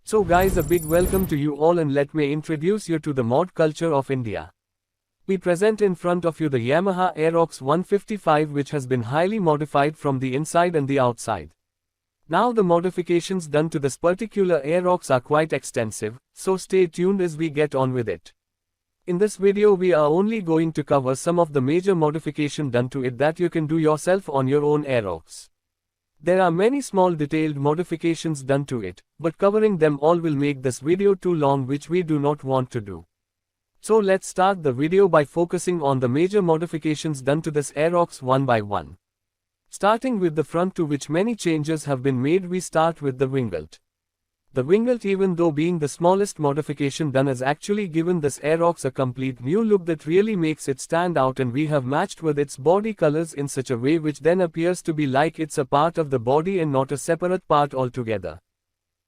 So guys, a big welcome to you all and let me introduce you to the mod culture of India. We present in front of you the Yamaha Aerox 155 which has been highly modified from the inside and the outside. Now the modifications done to this particular Aerox are quite extensive, so stay tuned as we get on with it. In this video we are only going to cover some of the major modification done to it that you can do yourself on your own Aerox. There are many small detailed modifications done to it, but covering them all will make this video too long, which we do not want to do. So let's start the video by focusing on the major modifications done to this Aerox one by one. Starting with the front, to which many changes have been made, we start with the winglet. The winglet, even though being the smallest modification done, has actually given this Aerox a complete new look that really makes it stand out, and we have matched with its body colors in such a way which then appears to be like it's a part of the body and not a separate part altogether.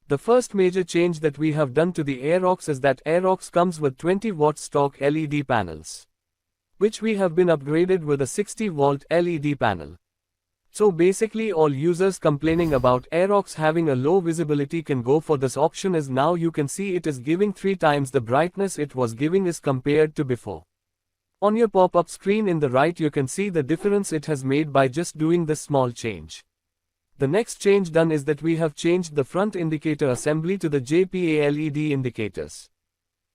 The first major change that we have done to the Aerox is that Aerox comes with 20-watt stock LED panels, which we have been upgraded with a 60-volt LED panel. So basically all users complaining about Aerox having a low visibility can go for this option, as now you can see it is giving 3 times the brightness it was giving as compared to before. On your pop-up screen in the right you can see the difference it has made by just doing this small change. The next change done is that we have changed the front indicator assembly to the JPA LED indicators.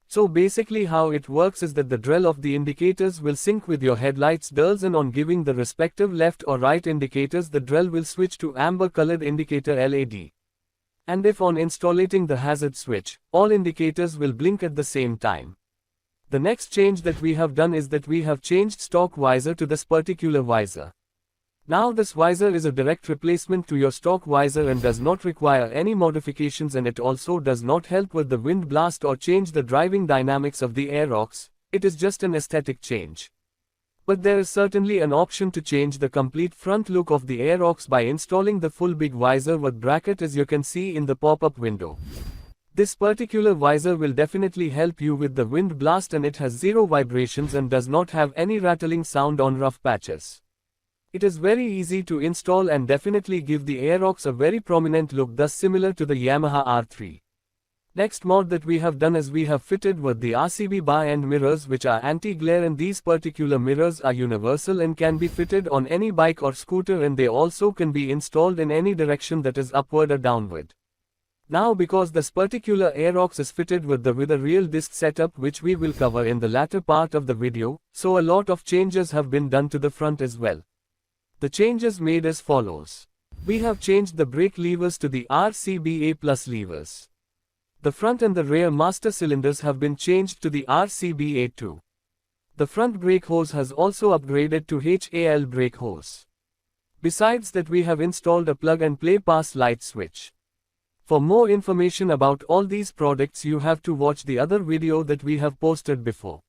So basically how it works is that the drell of the indicators will sync with your headlights dials, and on giving the respective left or right indicators the drell will switch to amber colored indicator LED. And if on installing the hazard switch, all indicators will blink at the same time. The next change that we have done is that we have changed stock visor to this particular visor. Now this visor is a direct replacement to your stock visor and does not require any modifications, and it also does not help with the wind blast or change the driving dynamics of the Aerox. It is just an aesthetic change. But there is certainly an option to change the complete front look of the Aerox by installing the full big visor with bracket, as you can see in the pop-up window. This particular visor will definitely help you with the wind blast, and it has zero vibrations and does not have any rattling sound on rough patches. It is very easy to install and definitely give the Aerox a very prominent look, thus similar to the Yamaha R3. Next mod that we have done is we have fitted with the RCB bar end mirrors, which are anti-glare, and these particular mirrors are universal and can be fitted on any bike or scooter, and they also can be installed in any direction, that is upward or downward. Now because this particular Aerox is fitted with a real disc setup, which we will cover in the latter part of the video, so a lot of changes have been done to the front as well. The changes made as follows. We have changed the brake levers to the RCBA Plus levers. The front and the rear master cylinders have been changed to the RCBA2. The front brake hose has also upgraded to HAL brake hose. Besides that, we have installed a plug-and-play pass light switch. For more information about all these products you have to watch the other video that we have posted before.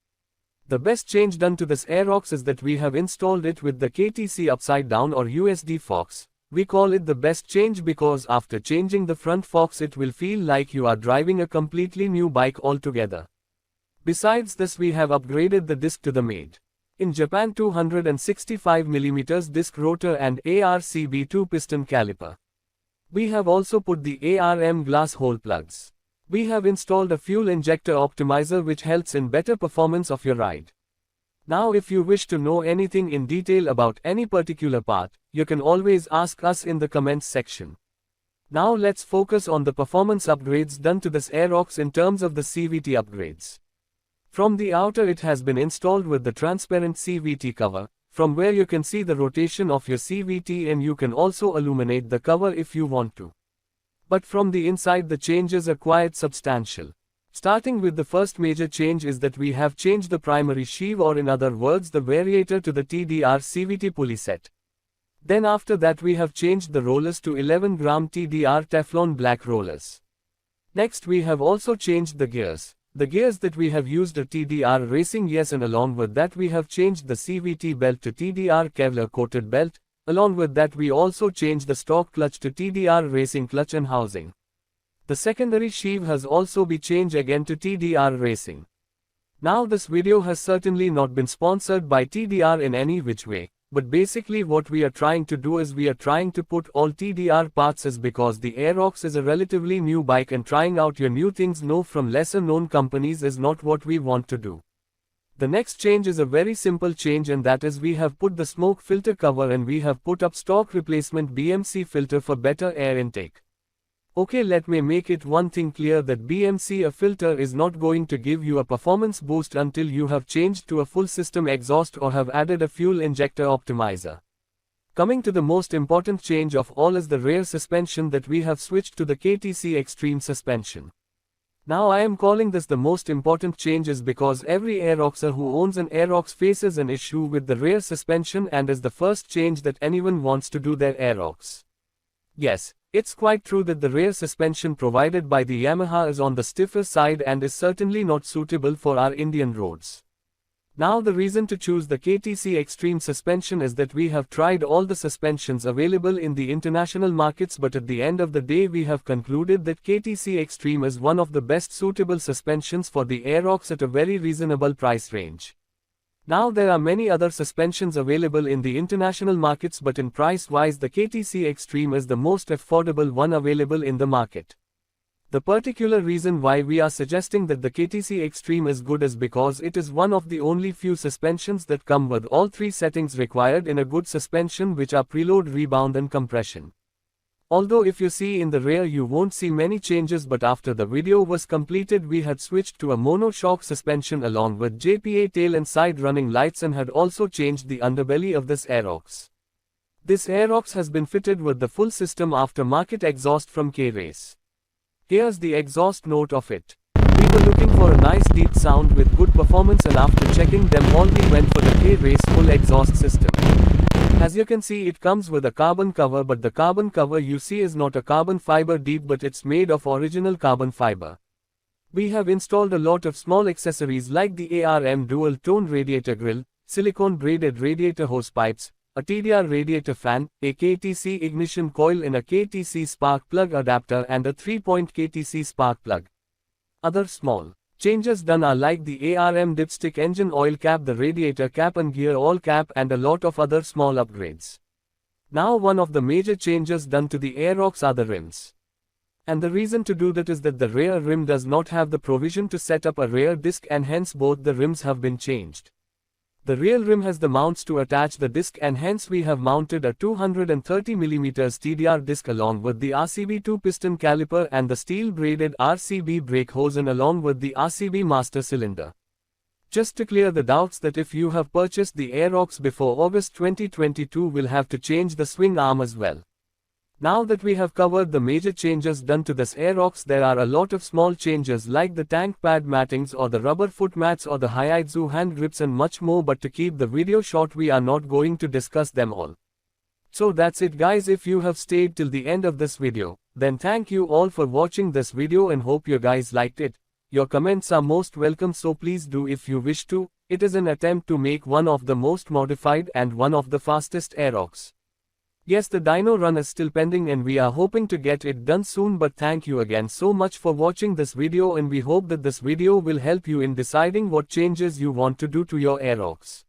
The best change done to this Aerox is that we have installed it with the KTC upside down or USD forks. We call it the best change because after changing the front forks it will feel like you are driving a completely new bike altogether. Besides this, we have upgraded the disc to the made in Japan 265mm disc rotor and ARCB2 piston caliper. We have also put the ARM glass hole plugs. We have installed a fuel injector optimizer which helps in better performance of your ride. Now if you wish to know anything in detail about any particular part, you can always ask us in the comments section. Now let's focus on the performance upgrades done to this Aerox in terms of the CVT upgrades. From the outer, it has been installed with the transparent CVT cover, from where you can see the rotation of your CVT, and you can also illuminate the cover if you want to. But from the inside the changes are quite substantial. Starting with the first major change is that we have changed the primary sheave, or in other words the variator, to the TDR CVT pulley set. Then after that we have changed the rollers to 11-gram TDR Teflon black rollers. Next we have also changed the gears. The gears that we have used are TDR Racing, yes, and along with that we have changed the CVT belt to TDR Kevlar coated belt. Along with that we also changed the stock clutch to TDR Racing clutch and housing. The secondary sheave has also been changed again to TDR Racing. Now this video has certainly not been sponsored by TDR in any which way, but basically what we are trying to do is we are trying to put all TDR parts is because the Aerox is a relatively new bike and trying out your new things from lesser known companies is not what we want to do. The next change is a very simple change, and that is we have put the smoke filter cover and we have put up stock replacement BMC filter for better air intake. Okay, let me make it one thing clear that BMC filter is not going to give you a performance boost until you have changed to a full system exhaust or have added a fuel injector optimizer. Coming to the most important change of all is the rear suspension, that we have switched to the KTC Extreme suspension. Now I am calling this the most important changes because every Aeroxer who owns an Aerox faces an issue with the rear suspension and is the first change that anyone wants to do their Aerox. Yes, it's quite true that the rear suspension provided by the Yamaha is on the stiffer side and is certainly not suitable for our Indian roads. Now the reason to choose the KTC Extreme suspension is that we have tried all the suspensions available in the international markets, but at the end of the day we have concluded that KTC Extreme is one of the best suitable suspensions for the Aerox at a very reasonable price range. Now there are many other suspensions available in the international markets, but in price-wise the KTC Extreme is the most affordable one available in the market. The particular reason why we are suggesting that the KTC Extreme is good is because it is one of the only few suspensions that come with all three settings required in a good suspension, which are preload, rebound and compression. Although if you see in the rear you won't see many changes, but after the video was completed we had switched to a mono-shock suspension along with JPA tail and side running lights and had also changed the underbelly of this Aerox. This Aerox has been fitted with the full system aftermarket exhaust from K-Race. Here's the exhaust note of it. We were looking for a nice deep sound with good performance, and after checking them all we went for the K-Race full exhaust system. As you can see, it comes with a carbon cover, but the carbon cover you see is not a carbon fiber deep, but it's made of original carbon fiber. We have installed a lot of small accessories like the ARM dual tone radiator grille, silicone braided radiator hose pipes, a TDR radiator fan, a KTC ignition coil in a KTC spark plug adapter and a 3-point KTC spark plug. Other small changes done are like the ARM dipstick engine oil cap, the radiator cap and gear oil cap, and a lot of other small upgrades. Now one of the major changes done to the Aerox are the rims. And the reason to do that is that the rear rim does not have the provision to set up a rear disc, and hence both the rims have been changed. The rear rim has the mounts to attach the disc, and hence we have mounted a 230mm TDR disc along with the RCB 2-piston caliper and the steel braided RCB brake hose and along with the RCB master cylinder. Just to clear the doubts that if you have purchased the Aerox before August 2022 will have to change the swing arm as well. Now that we have covered the major changes done to this Aerox, there are a lot of small changes like the tank pad mattings or the rubber foot mats or the Haizu hand grips and much more, but to keep the video short we are not going to discuss them all. So that's it guys. If you have stayed till the end of this video, then thank you all for watching this video and hope you guys liked it. Your comments are most welcome, so please do if you wish to. It is an attempt to make one of the most modified and one of the fastest Aerox. Yes, the dyno run is still pending and we are hoping to get it done soon, but thank you again so much for watching this video and we hope that this video will help you in deciding what changes you want to do to your Aerox.